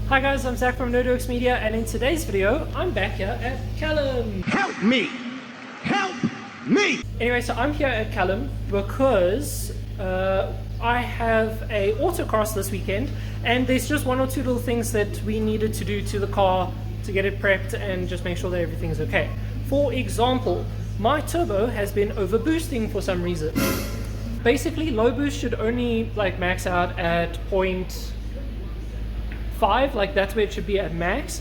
Hi guys, I'm Zach from NerdWorks Media, and in today's video, I'm back here at Callum. Help me! Help me! Anyway, so I'm here at Callum because I have a autocross this weekend, and there's just one or two little things that we needed to do to the car to get it prepped and just make sure that everything's okay. For example, my turbo has been over boosting for some reason. Basically, low boost should only like max out at 0.5, like that's where it should be at max.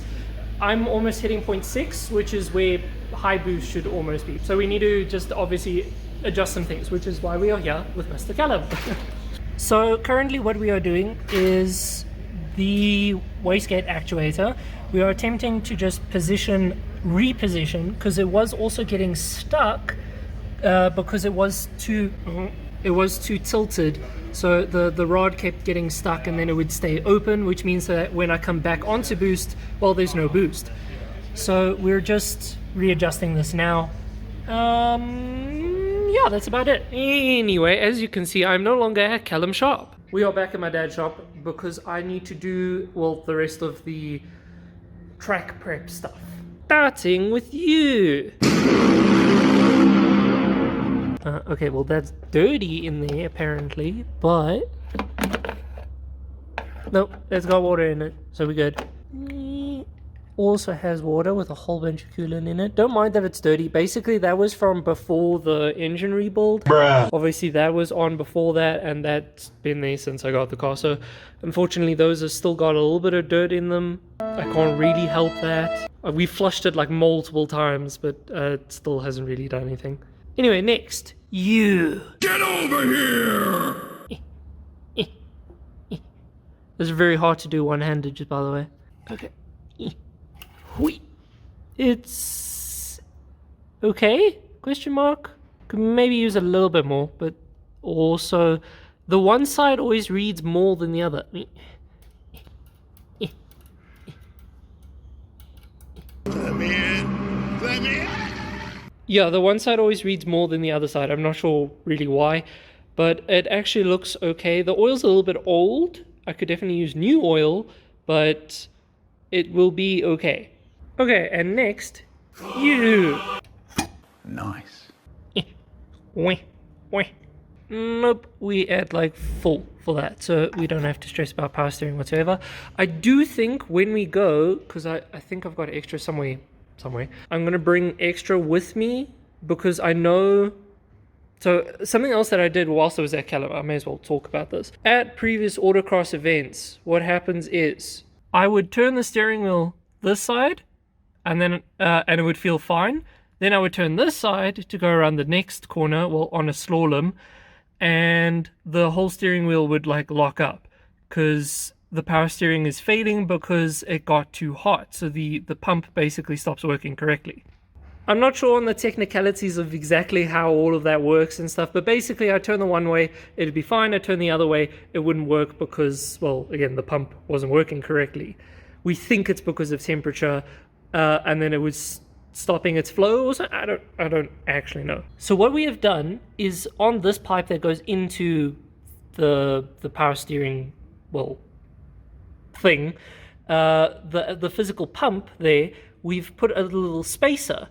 I'm almost hitting 0.6, which is where high boost should almost be. So we need to just obviously adjust some things, which is why we are here with Mr. Callum. So currently what we are doing is the wastegate actuator. We are attempting to just reposition, because it was also getting stuck because it was too tilted. So the rod kept getting stuck and then it would stay open, which means that when I come back onto boost, well, there's no boost. So we're just readjusting this now. Yeah, that's about it. Anyway, as you can see, I'm no longer at Callum shop. We are back at my dad's shop because I need to do, well, the rest of the track prep stuff. Starting with you. Okay, well that's dirty in there apparently, but nope, it's got water in it, so we're good. Also has water with a whole bunch of coolant in it. Don't mind that it's dirty. Basically, that was from before the engine rebuild. Bruh. Obviously, that was on before that, and that's been there since I got the car. So, unfortunately, those have still got a little bit of dirt in them. I can't really help that. We flushed it like multiple times, but it still hasn't really done anything. Anyway, next, you. Get over here! It's very hard to do one-handed, just by the way. Okay. It's okay? Question mark? Could maybe use a little bit more, but also the one side always reads more than the other. Let me in! Let me in! Yeah, the one side always reads more than the other side. I'm not sure really why, but it actually looks okay. The oil's a little bit old. I could definitely use new oil, but it will be okay. Okay, and next, you. Nice. Nope, we add like full for that, so we don't have to stress about power steering whatsoever. I do think when we go, because I think I've got extra somewhere, I'm going to bring extra with me, because I know... So something else that I did whilst I was at Callum, I may as well talk about this. At previous autocross events, what happens is I would turn the steering wheel this side, and then and it would feel fine. Then I would turn this side to go around the next corner, well, on a slalom, and the whole steering wheel would like lock up because the power steering is failing because it got too hot. So the pump basically stops working correctly. I'm not sure on the technicalities of exactly how all of that works and stuff, but basically I turn the one way, it'd be fine. I turn the other way, it wouldn't work because, well, again, the pump wasn't working correctly. We think it's because of temperature, and then it was stopping its flow, or so. I don't actually know. So what we have done is on this pipe that goes into the power steering, well, thing, the physical pump there, we've put a little spacer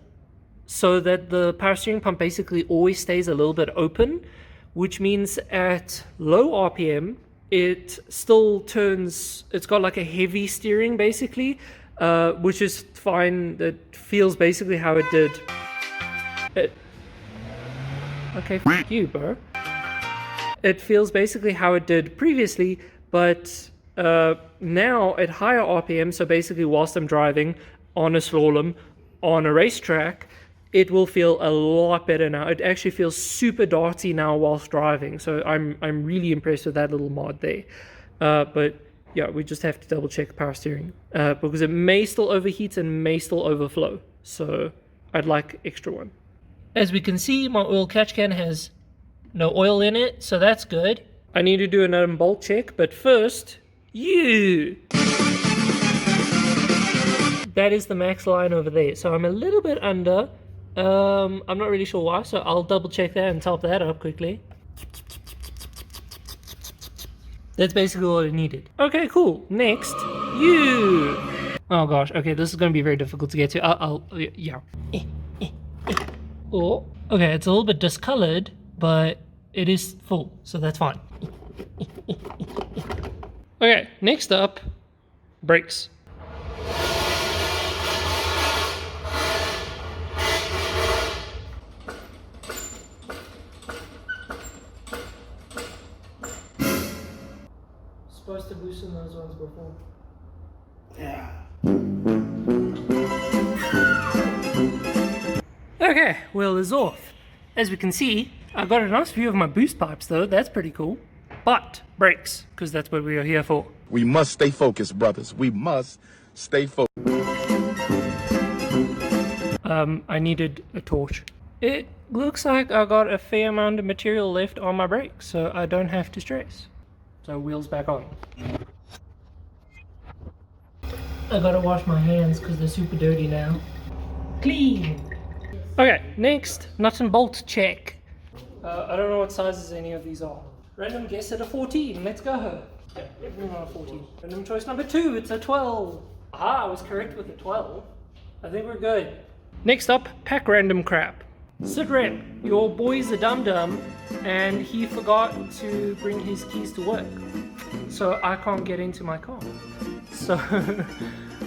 so that the power steering pump basically always stays a little bit open, which means at low RPM, it still turns, it's got like a heavy steering basically, which is fine. It feels basically how it did. Okay, f you, bro. It feels basically how it did previously, but now at higher RPM, so basically whilst I'm driving on a slalom, on a racetrack, it will feel a lot better now. It actually feels super darty now whilst driving, so I'm really impressed with that little mod there. But yeah, we just have to double check power steering because it may still overheat and may still overflow, so I'd like extra one. As we can see, my oil catch can has no oil in it, so that's good. I need to do a nut and bolt check, but first, you! That is the max line over there, so I'm a little bit under. I'm not really sure why, so I'll double check that and top that up quickly. That's basically all I needed. Okay, cool. Next, You. Oh gosh. Okay, this is going to be very difficult to get to. Yeah. Oh, okay. It's a little bit discolored, but it is full, so that's fine. Okay, next up, brakes. Supposed to loosen those ones before. Yeah. Okay, wheel is off. As we can see, I got a nice view of my boost pipes though, that's pretty cool. But brakes, because that's what we are here for. We must stay focused, brothers. We must stay focused. I needed a torch. It looks like I got a fair amount of material left on my brakes, so I don't have to stress. So wheels back on. I gotta wash my hands because they're super dirty now. Clean! Okay, next, nut and bolt check. I don't know what sizes any of these are. Random guess at a 14, let's go. Yeah, everyone on a 14. Random choice number 2, it's a 12. Aha, I was correct with the 12. I think we're good. Next up, pack random crap. Sitrep, your boy's a dum-dum and he forgot to bring his keys to work. So I can't get into my car. So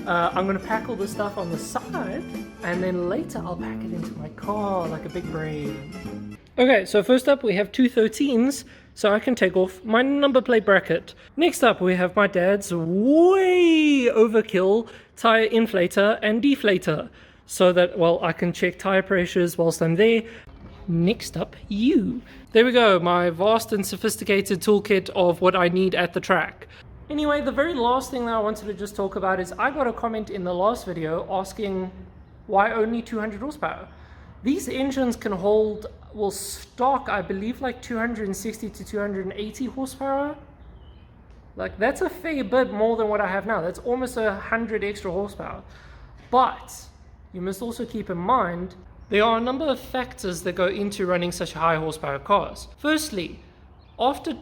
I'm gonna pack all this stuff on the side and then later I'll pack it into my car like a big brain. Okay, so first up we have two 13s, so I can take off my number plate bracket. Next up we have my dad's way overkill tire inflator and deflator, so that, well, I can check tire pressures whilst I'm there. Next up, you. There we go, my vast and sophisticated toolkit of what I need at the track. Anyway, the very last thing that I wanted to just talk about is I got a comment in the last video asking why only 200 horsepower. These engines can hold, well, stock, I believe, like 260 to 280 horsepower. Like, that's a fair bit more than what I have now. That's almost 100 extra horsepower. But you must also keep in mind there are a number of factors that go into running such high horsepower cars. Firstly, after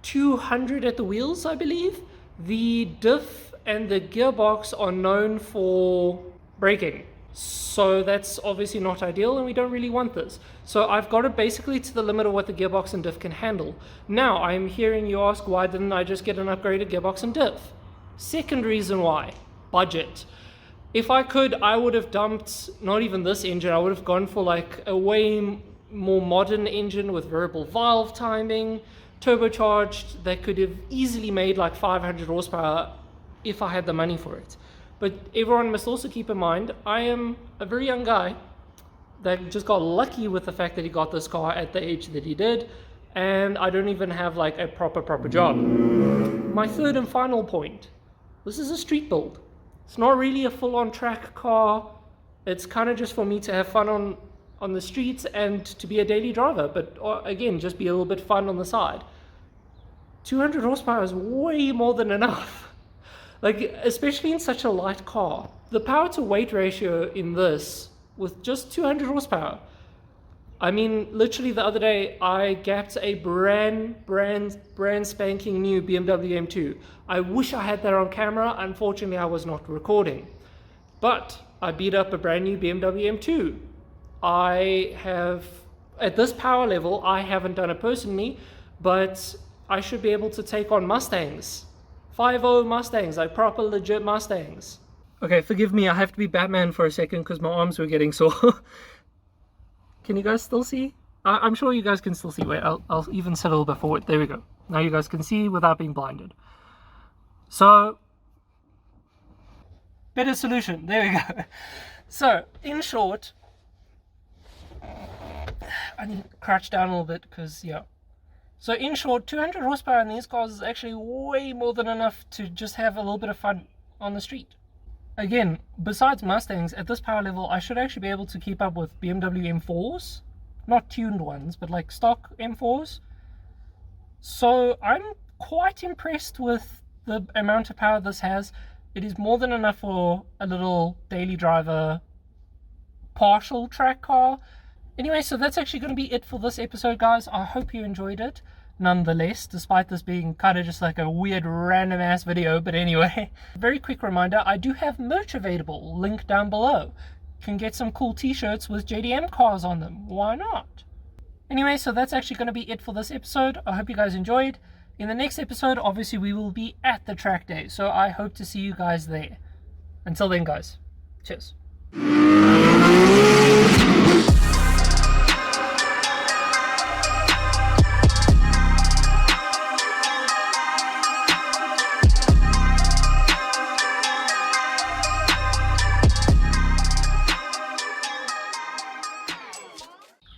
200 at the wheels, I believe, the diff and the gearbox are known for braking. So that's obviously not ideal and we don't really want this. So I've got it basically to the limit of what the gearbox and diff can handle. Now I'm hearing you ask, why didn't I just get an upgraded gearbox and diff? Second reason why, budget. If I could, I would have dumped not even this engine, I would have gone for like a way more modern engine with variable valve timing, turbocharged, that could have easily made like 500 horsepower if I had the money for it. But everyone must also keep in mind, I am a very young guy that just got lucky with the fact that he got this car at the age that he did, and I don't even have like a proper job. My third and final point, this is a street build. It's not really a full-on track car. It's kind of just for me to have fun on the streets and to be a daily driver, but again, just be a little bit fun on the side. 200 horsepower is way more than enough. Like, especially in such a light car. The power to weight ratio in this, with just 200 horsepower. I mean, literally the other day, I gapped a brand spanking new BMW M2. I wish I had that on camera. Unfortunately, I was not recording. But I beat up a brand new BMW M2. I have, at this power level, I haven't done it personally, but I should be able to take on Mustangs. 5.0 Mustangs, like proper legit Mustangs. Okay, forgive me, I have to be Batman for a second because my arms were getting sore. Can you guys still see? I'm sure you guys can still see. Wait, I'll even set a little bit forward. There we go. Now you guys can see without being blinded. So, better solution. There we go. So, in short, I need to crouch down a little bit because, yeah. So in short, 200 horsepower in these cars is actually way more than enough to just have a little bit of fun on the street. Again, besides Mustangs, at this power level, I should actually be able to keep up with BMW M4s. Not tuned ones, but like stock M4s. So I'm quite impressed with the amount of power this has. It is more than enough for a little daily driver, partial track car. Anyway, so that's actually going to be it for this episode, guys. I hope you enjoyed it. nonetheless, despite this being kind of just like a weird random ass video. But anyway, very quick reminder, I do have merch available, link down below. Can get some cool t-shirts with JDM cars on them, why not? Anyway, so that's actually going to be it for this episode. I hope you guys enjoyed. In the next episode, obviously we will be at the track day, so I hope to see you guys there. Until then, guys, cheers.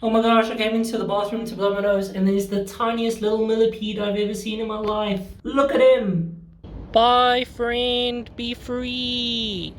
Oh my gosh, I came into the bathroom to blow my nose and there's the tiniest little millipede I've ever seen in my life. Look at him! Bye, friend. Be free.